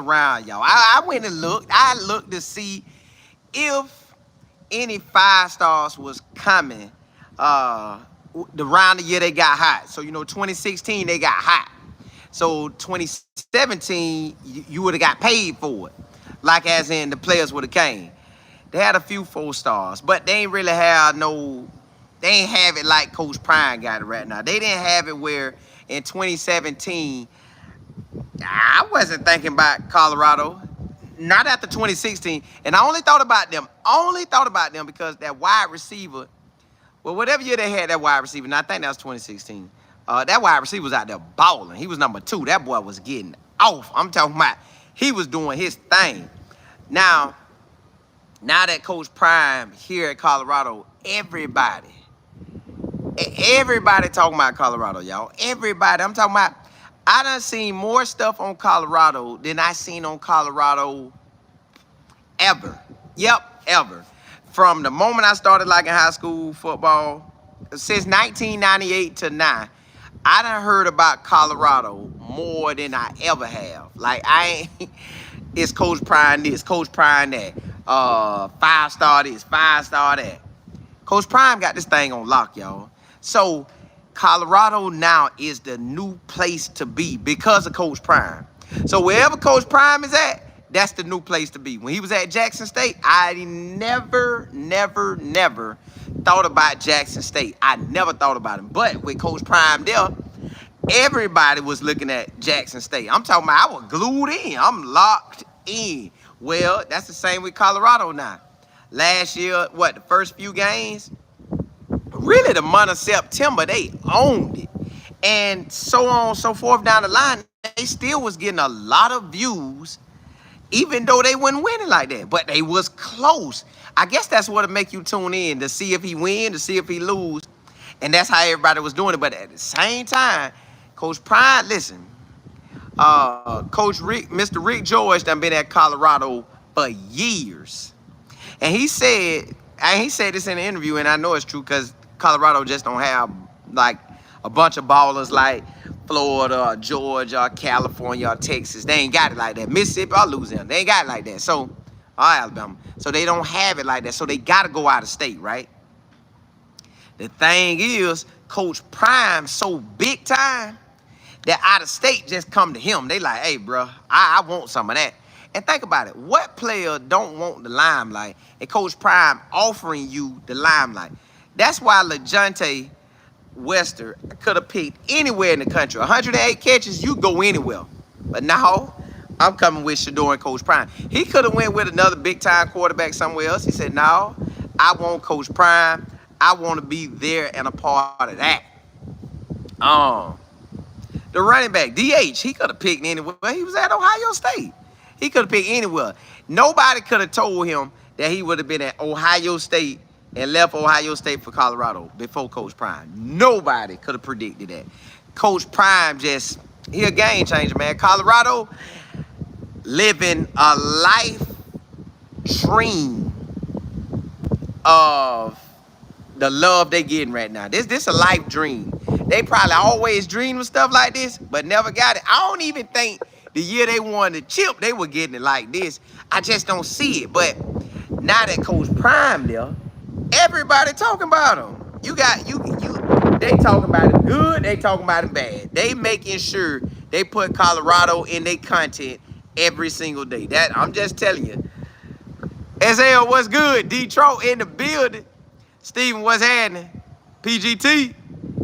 around, y'all. I went and looked. I looked to see if any 5 stars was coming around the year they got hot. So, 2016, they got hot. So 2017, you would have got paid for it. Like as in the players would have came. They had a few 4 stars, but they ain't really have they ain't have it like Coach Prime got it right now. They didn't have it where in 2017, I wasn't thinking about Colorado. Not after 2016. And I only thought about them because that wide receiver, well, whatever year they had that wide receiver, and I think that was 2016. That wide receiver was out there balling. He was number 2. That boy was getting off. I'm talking about he was doing his thing. Now that Coach Prime here at Colorado, everybody talking about Colorado, y'all. Everybody. I'm talking about, I done seen more stuff on Colorado than I seen on Colorado ever. Yep, ever. From the moment I started liking high school football, since 1998 to now, I done heard about Colorado more than I ever have. Like, it's Coach Prime this, Coach Prime that. 5-star this, 5-star that. Coach Prime got this thing on lock, y'all. So, Colorado now is the new place to be because of Coach Prime. So, wherever Coach Prime is at, that's the new place to be. When he was at Jackson State, I never thought about Jackson State. I never thought about him. But with Coach Prime there, everybody was looking at Jackson State. I'm talking about I was glued in. I'm locked in. Well, that's the same with Colorado now. Last year, the first few games, really the month of September, they owned it. And so on and so forth down the line, they still was getting a lot of views, even though they wasn't winning like that. But they was close. I guess that's what'll make you tune in, to see if he win, to see if he lose. And that's how everybody was doing it. But at the same time, Coach Prime, listen, Coach Rick, Mr. Rick George done been at Colorado for years. And he said this in an interview, and I know it's true because Colorado just don't have like a bunch of ballers like Florida or Georgia or California or Texas. They ain't got it like that. Mississippi or Louisiana, they ain't got it like that. So, Alabama. So they don't have it like that. So they got to go out of state, right? The thing is, Coach Prime so big time that out of state just come to him. They like, hey, bro, I want some of that. And think about it. What player don't want the limelight? And Coach Prime offering you the limelight. That's why LeJohntay Wester could have picked anywhere in the country. 108 catches, you go anywhere. But now, I'm coming with Shador and Coach Prime. He could have went with another big-time quarterback somewhere else. He said, no, I want Coach Prime. I want to be there and a part of that. The running back, DH, he could have picked anywhere. He was at Ohio State. He could have picked anywhere. Nobody could have told him that he would have been at Ohio State and left Ohio State for Colorado before Coach Prime. Nobody could have predicted that. Coach Prime he a game changer, man. Colorado living a life dream of the love they getting right now. This a life dream. They probably always dreamed of stuff like this, but never got it. I don't even think the year they won the chip, they were getting it like this. I just don't see it. But now that Coach Prime there, everybody talking about him. They talking about it good, they talking about it bad. They making sure they put Colorado in their content every single day. I'm just telling you. SL, what's good? Detroit in the building. Steven, what's happening? PGT,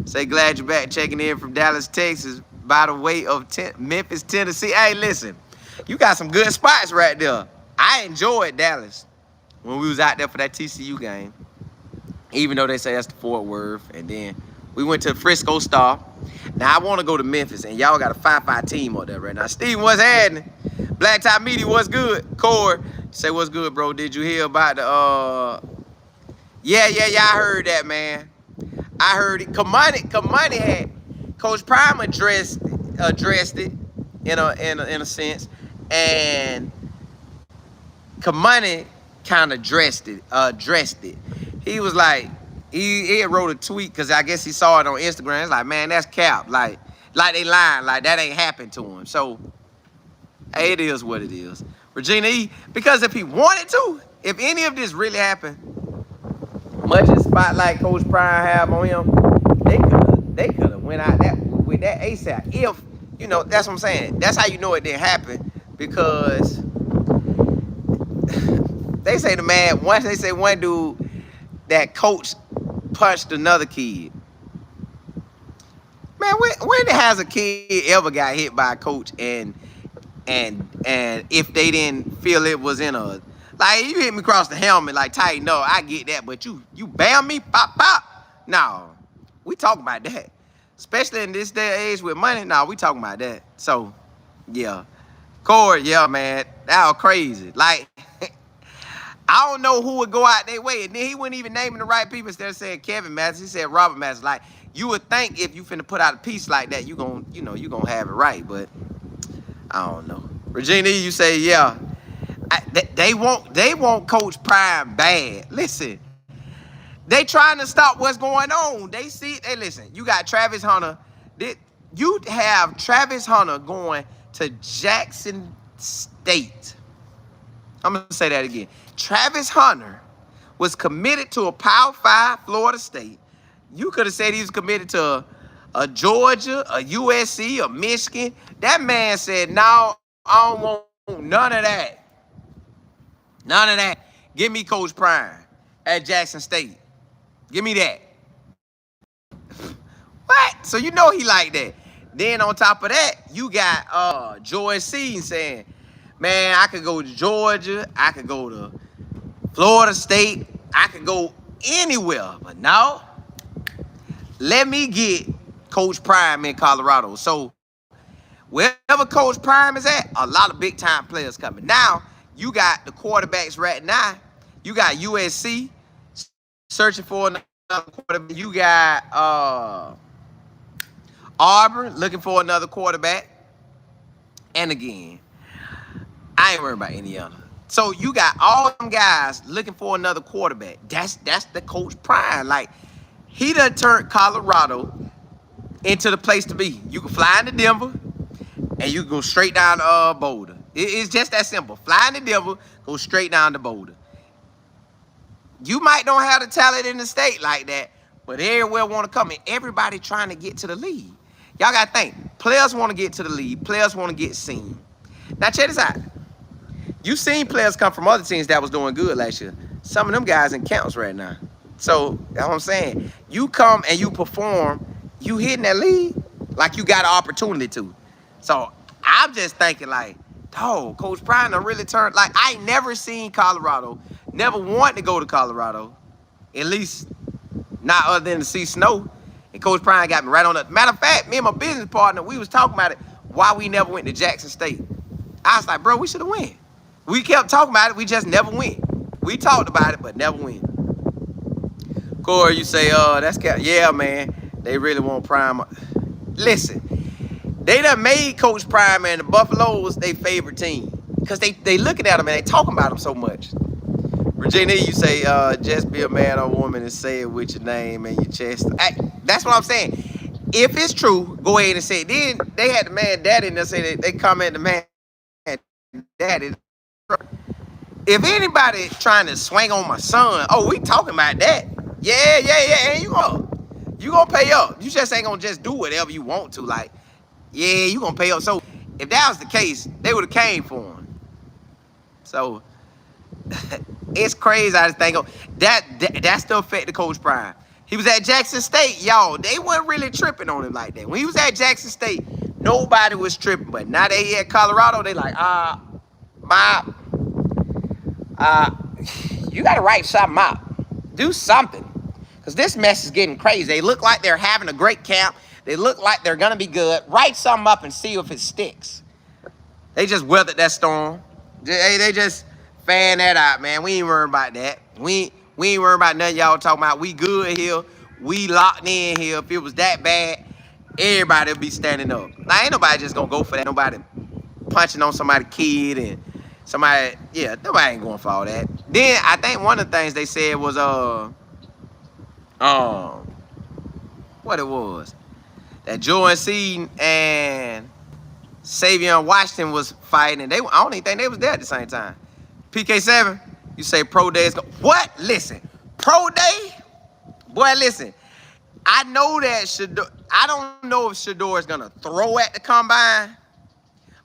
say glad you're back, checking in from Dallas, Texas, by the way of Memphis, Tennessee. Hey, listen, you got some good spots right there. I enjoyed Dallas when we was out there for that TCU game, even though they say that's the Fort Worth. And then we went to Frisco Star. Now, I want to go to Memphis, and y'all got a 5-5 team up there right now. Steven, what's happening? Black Top Media, what's good? Cord, say what's good, bro. Did you hear about the Yeah, I heard that, man. I heard it. Kamani had Coach Prime addressed it in a sense, and Kamani kind of addressed it. He was like, he had wrote a tweet because I guess he saw it on Instagram. It's like, man, that's cap. Like they lying. Like that ain't happened to him. So Hey, it is what it is. Regina E, because if he wanted to, if any of this really happened, much as spotlight Coach Prime have on him, they could have went out that with that ASAP. If that's what I'm saying. That's how you know it didn't happen, because they say the man once they say one dude that coach punched another kid. Man, when has a kid ever got hit by a coach and if they didn't feel it was in a, like, you hit me across the helmet like tighten up, I get that, but you bam me, pop pop. No, we talking about that, especially in this day and age with money. No, we talking about that. So yeah, Corey, yeah, man, that was crazy. Like I don't know who would go out their way, and then he wasn't even naming the right people. Instead of saying Kevin Masters, he said Robert Masters. Like, you would think if you finna put out a piece like that, you gonna have it right, but I don't know. Regina, you say, yeah. They want Coach Prime bad. Listen, they trying to stop what's going on. They see, they listen. You got Travis Hunter. You have Travis Hunter going to Jackson State. I'm gonna say that again. Travis Hunter was committed to a Power 5 Florida State. You could have said he was committed to a Georgia, a USC, a Michigan. That man said, no, I don't want none of that. None of that. Give me Coach Prime at Jackson State. Give me that. What? So you know he like that. Then on top of that, you got George C saying, man, I could go to Georgia. I could go to Florida State. I could go anywhere. But no, let me get Coach Prime in Colorado. So wherever Coach Prime is at, a lot of big-time players coming. Now, you got the quarterbacks right now. You got USC searching for another quarterback. You got Auburn looking for another quarterback. And again, I ain't worried about Indiana. So you got all them guys looking for another quarterback. That's the Coach Prime. Like, he done turned Colorado into the place to be. You can fly into Denver, and you can go straight down to Boulder. It's just that simple. Fly into Denver, go straight down to Boulder. You might don't have the talent in the state like that, but everywhere want to come, and everybody trying to get to the league. Y'all got to think. Players want to get to the league. Players want to get seen. Now, check this out. You seen players come from other teams that was doing good last year. Some of them guys in camps right now. So, that's what I'm saying. You come and you perform, you hit in that league like you got an opportunity to. So, I'm just thinking like, dog, Coach Prime done really turned. Like, I ain't never seen Colorado, never wanted to go to Colorado, at least not other than to see snow. And Coach Prime got me right on that. Matter of fact, me and my business partner, we was talking about it, why we never went to Jackson State. I was like, bro, we should have went. We kept talking about it, we just never went. We talked about it, but never went. Corey, you say, that's cap. Yeah, man, they really want Prime. Listen, they done made Coach Prime and the Buffaloes their favorite team. Because they looking at him and they talking about him so much. Regina, you say, just be a man or woman and say it with your name and your chest. That's what I'm saying. If it's true, go ahead and say it. Then they had the man daddy and they say they comment the man daddy. If anybody trying to swing on my son, oh, we talking about that. Yeah. And you gonna pay up. You just ain't gonna just do whatever you want to. Like, yeah, you gonna pay up. So if that was the case, they would have came for him. So it's crazy. I just think that still affected Coach Prime. He was at Jackson State, y'all. They weren't really tripping on him like that. When he was at Jackson State, nobody was tripping. But now they here at Colorado, they like, you gotta write something out. Do something. Because this mess is getting crazy. They look like they're having a great camp. They look like they're gonna be good. Write something up and see if it sticks. They just weathered that storm. They just fan that out, man. We ain't worried about that. We ain't worried about nothing y'all talking about. We good here. We locked in here. If it was that bad, everybody would be standing up. Now, ain't nobody just gonna go for that. Nobody punching on somebody's kid and somebody, yeah, nobody ain't going for all that. Then I think one of the things they said was what it was, that Joe and C and Savion Washington was fighting. I don't even think they was there at the same time. PK7, you say pro day is what? Listen, pro day? Boy, listen. I know that Shador, I don't know if Shador is gonna throw at the combine,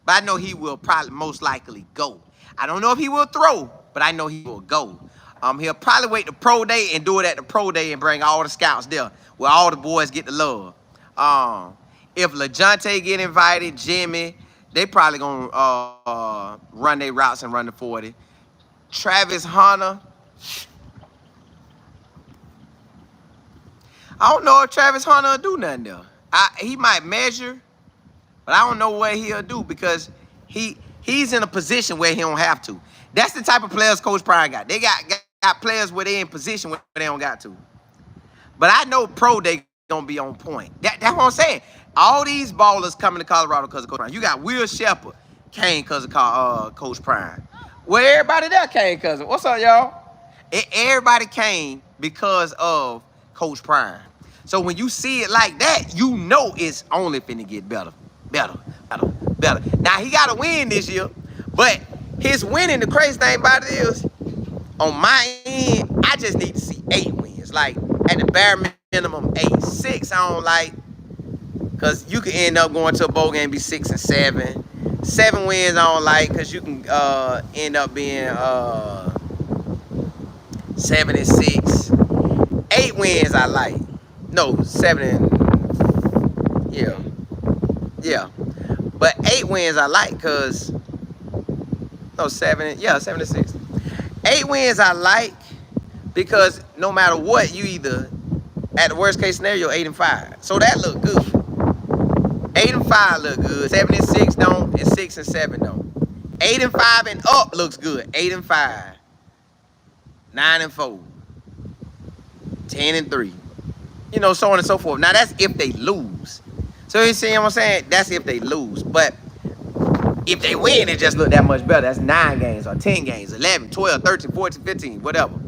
but I know he will probably most likely go. I don't know if he will throw, but I know he will go. He'll probably wait the pro day and do it at the pro day and bring all the scouts there where all the boys get the love. If LaJonte get invited, Jimmy, they probably gonna run their routes and run the 40. Travis Hunter, I don't know if Travis Hunter will do nothing there. He might measure, but I don't know what he'll do because he's in a position where he don't have to. That's the type of players Coach Prime got. They got players where they in position where they don't got to. But I know pro day gonna be on point. That's what I'm saying. All these ballers coming to Colorado because of Coach Prime. You got Will Shepherd came because of Coach Prime. Well, everybody there came because of. What's up, y'all? Everybody came because of Coach Prime. So when you see it like that, you know it's only finna get better. Now, he got to win this year, but his winning, the crazy thing about it is, on my end, I just need to see 8 wins. Like, at the bare minimum, 8. 6, I don't like, because you can end up going to a bowl game and be 6 and 7. 7 wins, I don't like, because you can end up being 7 and 6. 8 wins, I like. No, 7 and, yeah. But 8 wins I like because, no, 7 and 6. 8 wins I like because no matter what, you either, at the worst case scenario, 8 and 5. So that look good. 8 and 5 look good. 7 and 6 don't, and 6 and 7 don't. 8 and 5 and up looks good. 8 and 5. 9 and 4. 10 and 3. You know, so on and so forth. Now that's if they lose. So you see what I'm saying? That's if they lose. But if they win, it just look that much better. That's 9 games or 10 games, 11, 12, 13, 14, 15, whatever.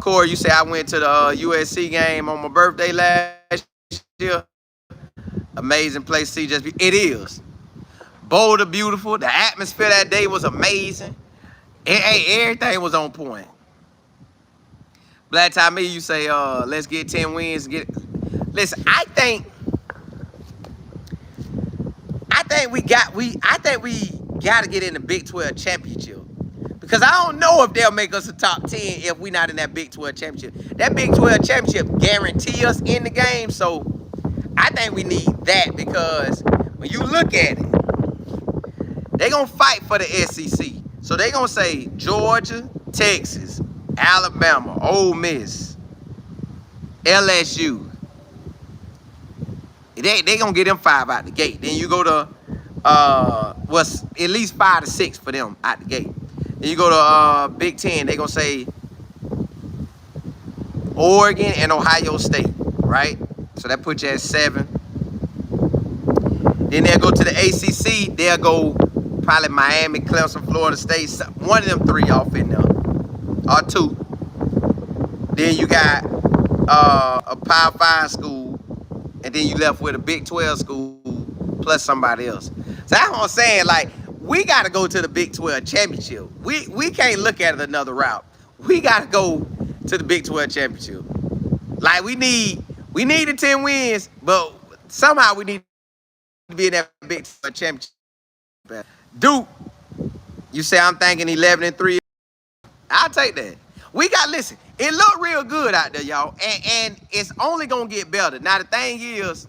Corey, you say I went to the USC game on my birthday last year. Amazing place to see. It is. Boulder, beautiful. The atmosphere that day was amazing. Everything was on point. Black Tie Me, you say, let's get 10 wins. Listen, I think we got to get in the Big 12 championship. Because I don't know if they'll make us a top 10 if we're not in that Big 12 championship. That Big 12 championship guarantee us in the game. So I think we need that because when you look at it, they're going to fight for the SEC. So they're going to say Georgia, Texas, Alabama, Ole Miss, LSU. They going to get them 5 out the gate. Then you go to, what's at least 5 to 6 for them out the gate. Then you go to Big 10. They're going to say Oregon and Ohio State, right? So that puts you at 7. Then they'll go to the ACC. They'll go probably Miami, Clemson, Florida State. One of them 3 off in there. Or 2. Then you got a Power 5 school. And then you left with a Big 12 school plus somebody else. So that's what I'm saying. Like, we got to go to the Big 12 championship. We can't look at it another route. We got to go to the Big 12 championship. Like, we need the 10 wins, but somehow we need to be in that Big 12 championship. Duke, you say I'm thinking 11 and 3. I'll take that. Listen, it look real good out there, y'all. And it's only going to get better. Now, the thing is,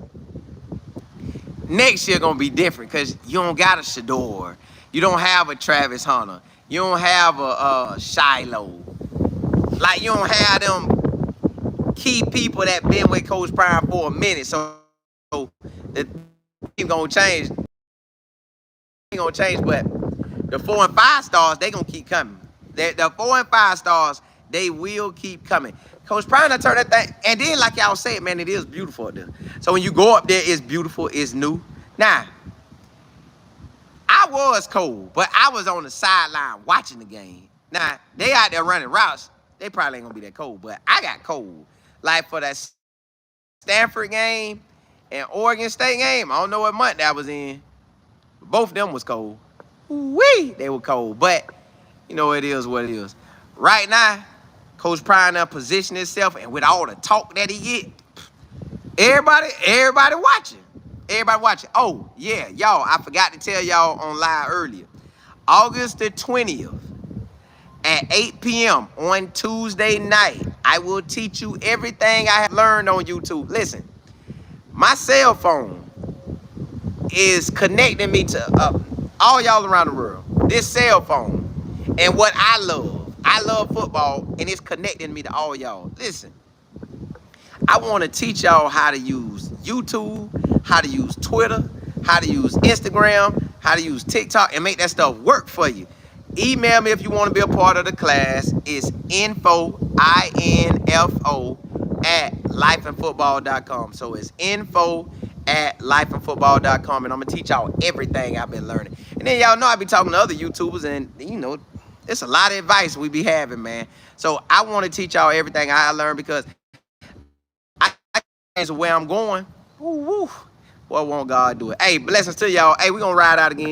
next year going to be different because you don't got a Shador. You don't have a Travis Hunter. You don't have a Shiloh. Like, you don't have them key people that been with Coach Prime for a minute. So the team going to change. But the 4 and 5 stars, they going to keep coming. The 4 and 5 stars, they will keep coming. Coach Prime done turned that thing. And then, like y'all said, man, it is beautiful up there. So when you go up there, it's beautiful, it's new. Now, I was cold, but I was on the sideline watching the game. Now, they out there running routes. They probably ain't going to be that cold, but I got cold. Like for that Stanford game and Oregon State game, I don't know what month that was in. Both of them was cold. Wee, they were cold. But you know, it is what it is. Right now, Coach Prime positioned himself, and with all the talk that he get, everybody watching. Everybody watching. Oh, yeah, y'all, I forgot to tell y'all on live earlier. August the 20th at 8 p.m. on Tuesday night, I will teach you everything I have learned on YouTube. Listen, my cell phone is connecting me to all y'all around the world. This cell phone and what I love football, and it's connecting me to all y'all. Listen, I want to teach y'all how to use YouTube, how to use Twitter, how to use Instagram, how to use TikTok, and make that stuff work for you. Email me if you want to be a part of the class. It's info, I-N-F-O, at lifeandfootball.com. So it's info at lifeandfootball.com, and I'm going to teach y'all everything I've been learning. And then y'all know I be talking to other YouTubers, and, you know, it's a lot of advice we be having, man. So I want to teach y'all everything I learned because where I'm going. Woo, woo. Boy, won't God do it. Hey, blessings to y'all. Hey, we gonna ride out again.